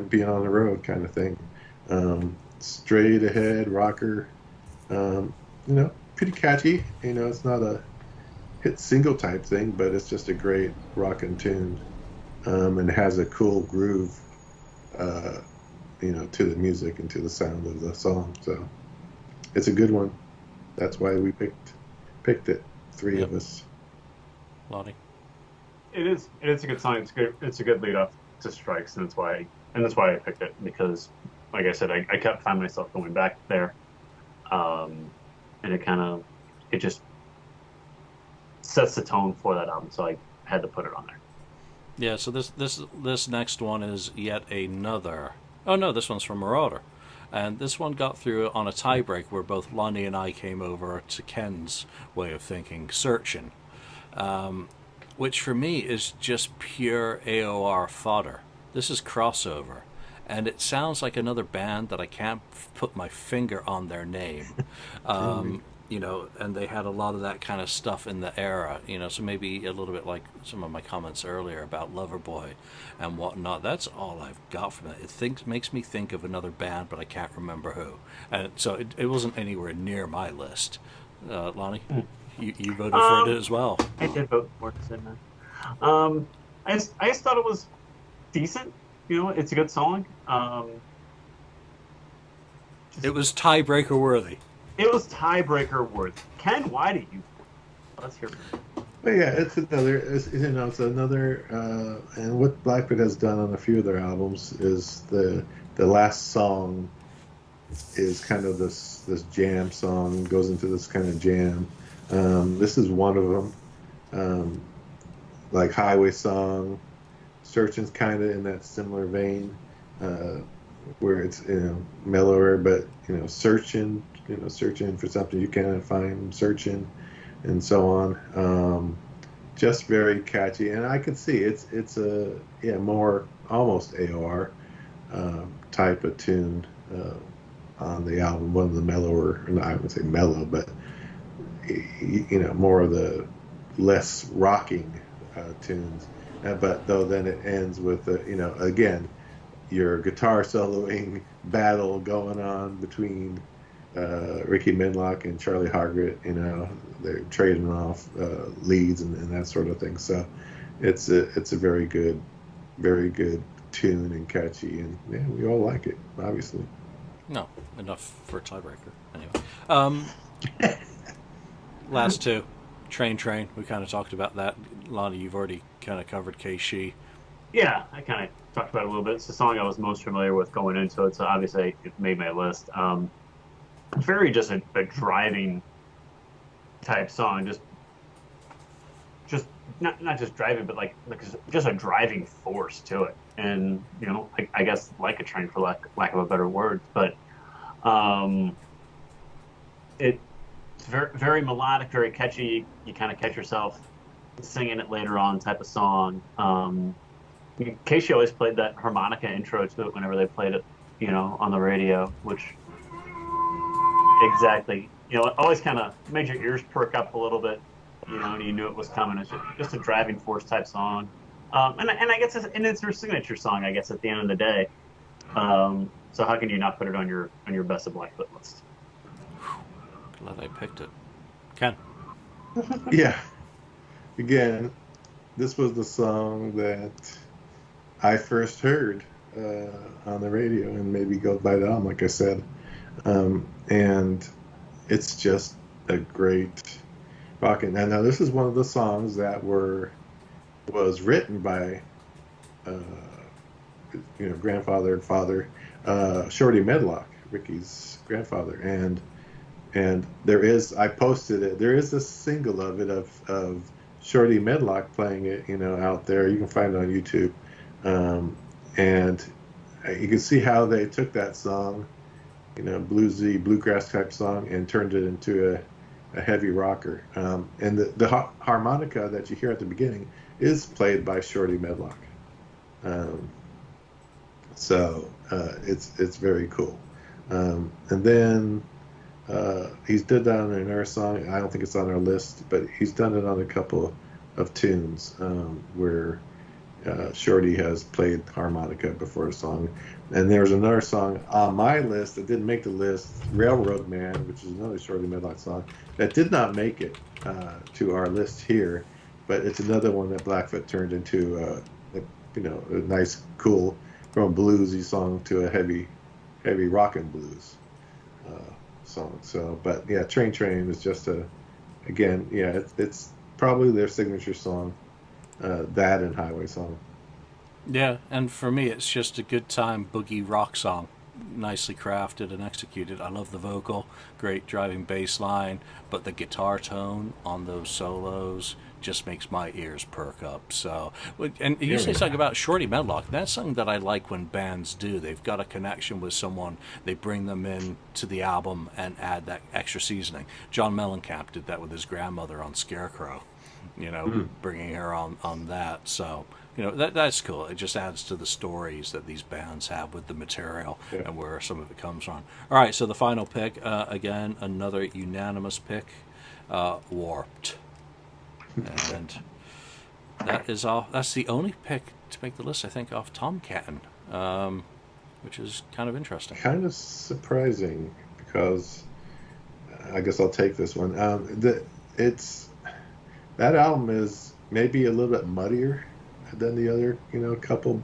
being on the road kind of thing. Straight ahead rocker, pretty catchy. It's not a hit single type thing, but it's just a great rockin' tune, and has a cool groove, to the music and to the sound of the song. So it's a good one. That's why we picked it. Three of us.
Lonnie?
It is a good song. It's good. It's a good lead off to Strikes, and that's why I picked it, because, like I said, I kept finding myself going back there, and it just sets the tone for that album, so I had to put it on there.
Yeah, so this next one is yet another. Oh no, this one's from Marauder, and this one got through on a tiebreak where both Lonnie and I came over to Ken's way of thinking, Searching, which for me is just pure AOR fodder. This is crossover, and it sounds like another band that I can't put my finger on their name. And they had a lot of that kind of stuff in the era, so maybe a little bit like some of my comments earlier about Loverboy and whatnot. That's all I've got from it. It makes me think of another band, but I can't remember who. And so it wasn't anywhere near my list. Lonnie, you voted for it as well.
I did vote for it, didn't I? I just thought it was decent. It's a good song.
It was tiebreaker worthy.
It was tiebreaker worthy. Ken, why did you? Let's hear it.
But yeah, it's another, and what Blackfoot has done on a few of their albums is the last song is kind of this jam song, goes into this kind of jam. This is one of them, like Highway Song. Searching's kind of in that similar vein, where it's mellower, but searching for something you cannot find, searching, and so on. Just very catchy, and I can see it's a more almost AOR type of tune on the album. One of the mellower, I wouldn't say mellow, but more of the less rocking tunes. But then it ends with again, your guitar soloing battle going on between Ricky Medlock and Charlie Hargett. They're trading off leads and that sort of thing. So it's a very good tune and catchy, and yeah, we all like it, obviously.
No, enough for a tiebreaker. Anyway, last two, Train. We kind of talked about that. Lonnie, you've already kind of covered K-She.
Yeah, I kind of talked about it a little bit. It's the song I was most familiar with going into it, so obviously it made my list. Very just a driving type song, just not just driving, but like just a driving force to it. And I guess like a train, for lack of a better word, but it's very, very melodic, very catchy. You kind of catch yourself singing it later on, type of song. Casey always played that harmonica intro to it whenever they played it, on the radio, which exactly, it always kind of made your ears perk up a little bit, and you knew it was coming. It's just a driving force type song. And I guess it's her signature song, I guess, at the end of the day. So how can you not put it on your best of Blackfoot list?
Glad I picked it. Ken.
Yeah. Again, this was the song that I first heard on the radio, and maybe go by the album, like I said. And it's just a great rockin'. And now this is one of the songs that was written by grandfather and father, Shorty Medlock, Ricky's grandfather, and I posted it. There is a single of it of Shorty Medlock playing it, out there. You can find it on YouTube, and you can see how they took that song, bluesy bluegrass type song, and turned it into a heavy rocker. And the harmonica that you hear at the beginning is played by Shorty Medlock. So it's very cool. And then he's did that on another song. I don't think it's on our list, but he's done it on a couple of tunes where Shorty has played harmonica before a song. And there's another song on my list that didn't make the list, Railroad Man, which is another Shorty Medlock song that did not make it to our list here, but it's another one that Blackfoot turned into a nice, cool, from a bluesy song to a heavy rockin' blues song. So, but yeah, Train is just it's probably their signature song, that and Highway Song.
Yeah, and for me, it's just a good time boogie rock song. Nicely crafted and executed. I love the vocal, great driving bass line, but the guitar tone on those solos just makes my ears perk up. So, and you say something about Shorty Medlock. That's something that I like when bands do. They've got a connection with someone, they bring them in to the album and add that extra seasoning. John Mellencamp did that with his grandmother on Scarecrow, bringing her on that. So, that's cool. It just adds to the stories that these bands have with the material and where some of it comes from. All right, so the final pick, again, another unanimous pick, Warped. And that is all. That's the only pick to make the list, I think, off Tomcat, which is kind of interesting.
Kind of surprising because I guess I'll take this one. That album is maybe a little bit muddier than the other, couple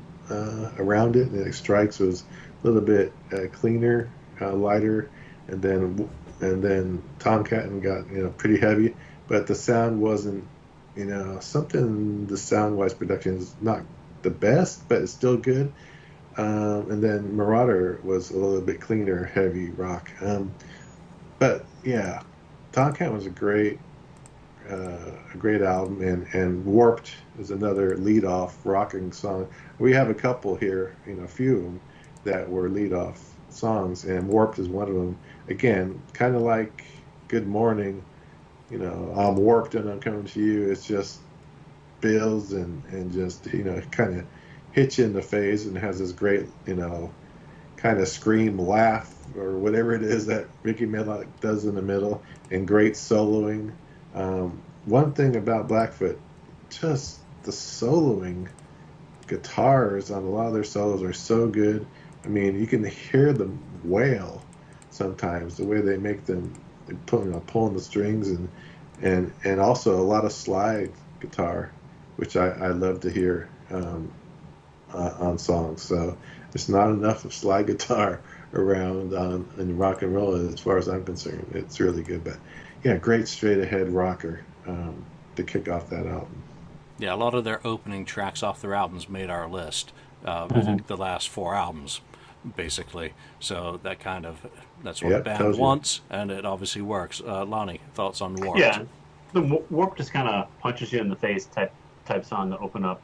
around it. And Strikes was a little bit cleaner, lighter, and then Tomcat got pretty heavy, but the sound wasn't something. The sound wise production is not the best, but it's still good. And then Marauder was a little bit cleaner, heavy rock. But yeah, Tomcat was a great album, and Warped is another lead-off rocking song. We have a couple here, a few of them that were lead-off songs, and Warped is one of them. Again, kind of like Good Morning, I'm warped and I'm coming to you. It's just builds and just, kind of hits you in the face and has this great, kind of scream laugh or whatever it is that Ricky Medlock does in the middle, and great soloing. One thing about Blackfoot, just the soloing guitars on a lot of their solos are so good. I mean, you can hear them wail sometimes, the way they make them, pulling the strings, and also a lot of slide guitar, which I love to hear on songs. So there's not enough of slide guitar around in rock and roll as far as I'm concerned. It's really good, but yeah, great straight ahead rocker to kick off that album.
Yeah, a lot of their opening tracks off their albums made our list. I think the last 4 albums, basically. So that's what the band wants, and it obviously works. Lonnie, thoughts on Warped?
Yeah, the Warped just kind of punches you in the face type song to open up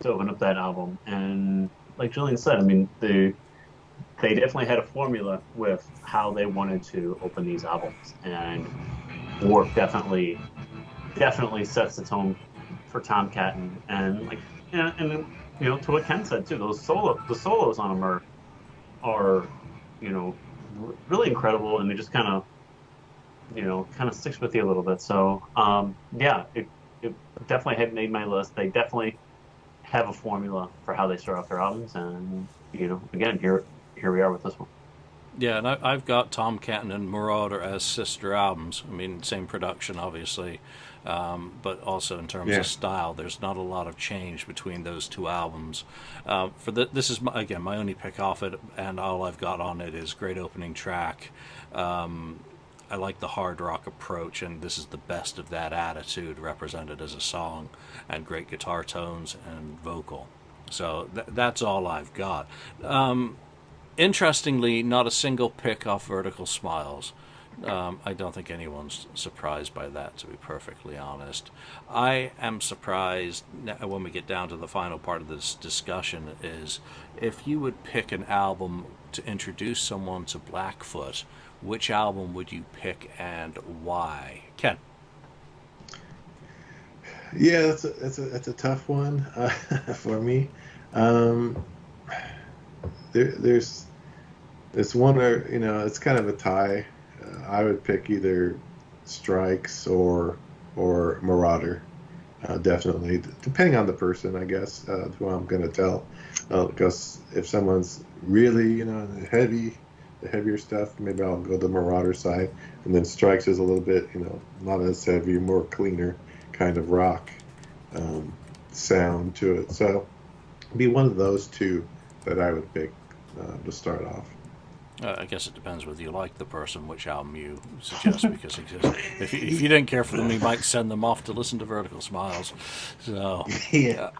that album. And like Julian said, I mean, they definitely had a formula with how they wanted to open these albums, and Warped definitely sets the tone for Tomcat, and like, and to what Ken said too, the solos on them are really incredible, and they just kind of sticks with you a little bit. So yeah, it definitely had made my list. They definitely have a formula for how they start off their albums, and again, here we are with this one.
Yeah, and I've got Tomcat and Marauder as sister albums. I mean, same production, obviously, but also in terms of style, there's not a lot of change between those 2 albums. This is my only pick off it, and all I've got on it is great opening track. I like the hard rock approach, and this is the best of that attitude represented as a song, and great guitar tones and vocal. So that's all I've got. Interestingly, not a single pick off Vertical Smiles. I don't think anyone's surprised by that, to be perfectly honest. I am surprised when we get down to the final part of this discussion is if you would pick an album to introduce someone to Blackfoot, which album would you pick and why? Ken?
Yeah, that's a tough one for me. There's one where it's kind of a tie. I would pick either Strikes or Marauder, definitely, depending on the person, I guess, who I'm going to tell. Because if someone's really the heavier stuff, maybe I'll go the Marauder side, and then Strikes is a little bit not as heavy, more cleaner kind of rock sound to it. So it'd be one of those 2 that I would pick to start off.
I guess it depends whether you like the person, which album you suggest, because if you didn't care for them, you might send them off to listen to Vertical Smiles. So
yeah.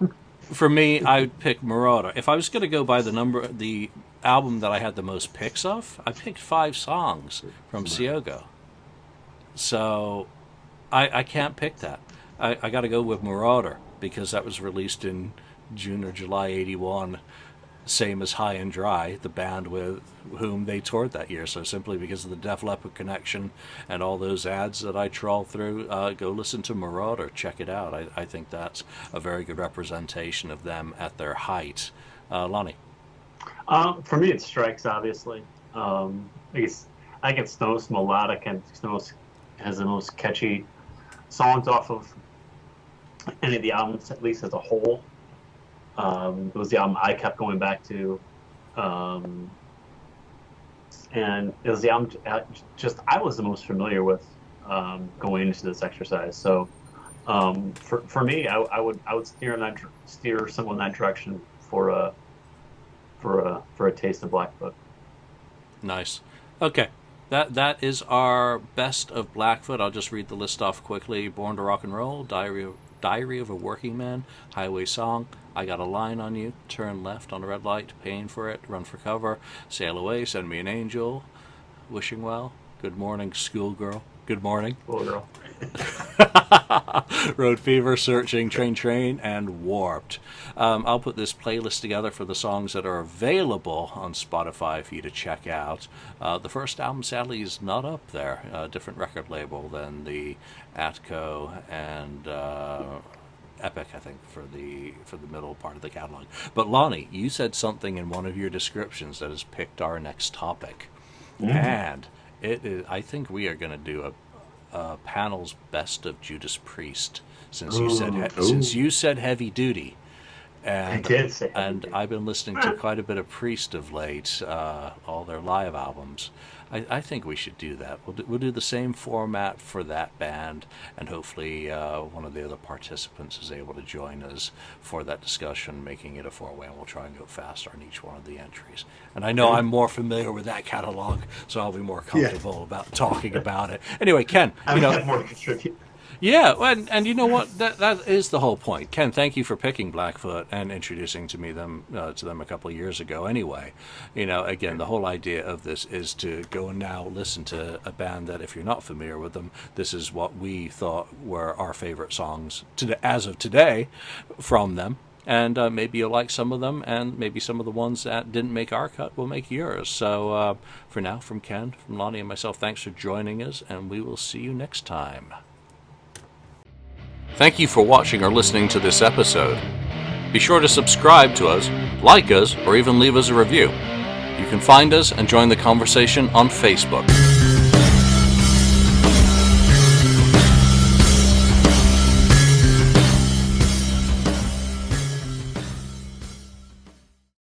For me, I would pick Marauder. If I was going to go by the album that I had the most picks of, I picked 5 songs from Siogo. So I can't pick that. I got to go with Marauder because that was released in June or July '81, same as High and Dry, the band with whom they toured that year. So simply because of the Def Leppard connection and all those ads that I trawl through, go listen to Marauder. Check it out. I think that's a very good representation of them at their height. Lonnie?
For me, it's Strikes, obviously. I guess it's the most melodic and has the most catchy songs off of any of the albums, at least as a whole. It was the album I kept going back to, and it was the album I was the most familiar with going into this exercise. So for me, I would steer someone in that direction for a taste of Blackfoot.
Nice. Okay. That is our best of Blackfoot. I'll just read the list off quickly. Born to Rock and Roll, Diary of a Working Man, Highway Song, I Got a Line on You, Turn Left on a Red Light, Paying for It, Run for Cover, Sail Away, Send Me an Angel, Wishing Well, Good Morning, Schoolgirl, Good Morning.
Schoolgirl.
Road Fever, Searching, Train, and Warped. I'll put this playlist together for the songs that are available on Spotify for you to check out. The first album, sadly, is not up there. A different record label than the Atco and Epic, I think, for the middle part of the catalog. But Lonnie, you said something in one of your descriptions that has picked our next topic. And it is, I think we are going to do a panel's best of Judas Priest, since you said heavy duty, and
I did say
and I've been listening to quite a bit of Priest of late, all their live albums. I think we should do that. We'll do the same format for that band, and hopefully one of the other participants is able to join us for that discussion, making it a 4-way, and we'll try and go faster on each one of the entries. And I know I'm more familiar with that catalog, so I'll be more comfortable about talking about it. Anyway, Ken,
I have more to contribute.
Yeah, and you know what? That is the whole point. Ken, thank you for picking Blackfoot and introducing to them a couple of years ago. Anyway, again, the whole idea of this is to go and now listen to a band that, if you're not familiar with them, this is what we thought were our favorite songs as of today from them. And maybe you'll like some of them, and maybe some of the ones that didn't make our cut will make yours. So for now, from Ken, from Lonnie, and myself, thanks for joining us, and we will see you next time. Thank you for watching or listening to this episode. Be sure to subscribe to us, like us, or even leave us a review. You can find us and join the conversation on Facebook.